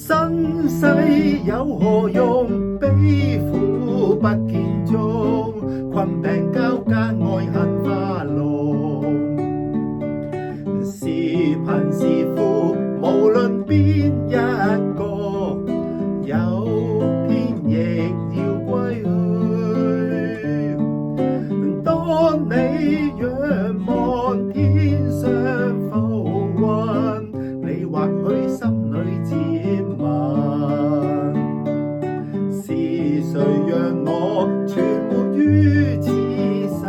身世有何用？悲苦不見蹤，困病交加，愛恨花籠。是貧是富，無論邊一個，有天亦要歸去。當你仰望天上浮雲，你或許心裏自問：是誰讓我存活於此世？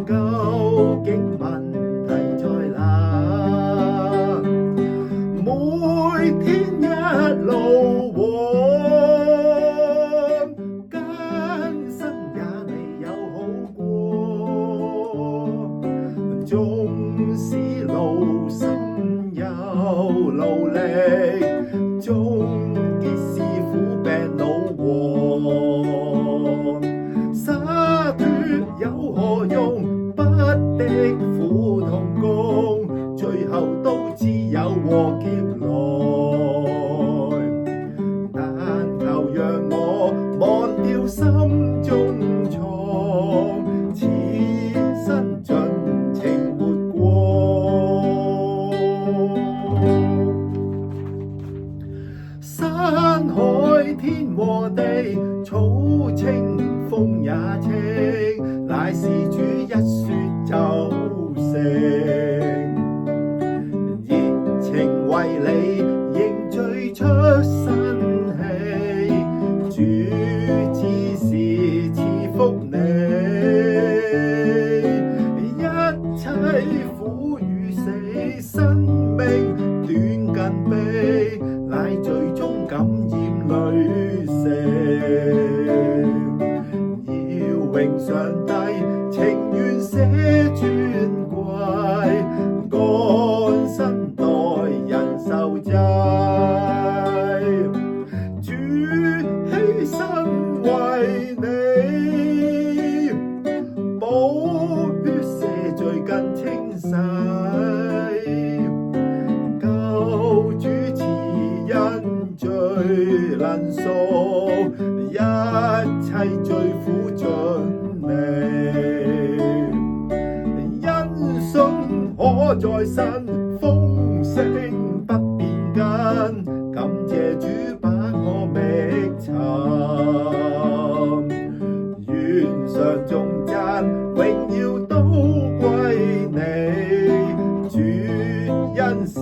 究竟問題在哪？每天一路往，艱辛也未有好過。縱使路深又勞力，終結是苦病老黃。灑脫有何用？不的苦痛共，最後都只有禍劫來。但求讓我忘掉心中瘡，此生盡情活過。山海天和地，草青風也清，乃事主一說就成。熱情為你凝聚出生氣，主只是賜福你。一切苦與死，生命短近悲，乃最終感染淚成。要榮上帝情願捨尊貴，乾身代人受祭。主犧牲為你，寶血赦罪更清洗。救主慈恩最能贖，一切罪苦盡離。因信可再生，豐盛不變更。感謝主把我覓尋，願上頌讚榮耀都歸你。主恩是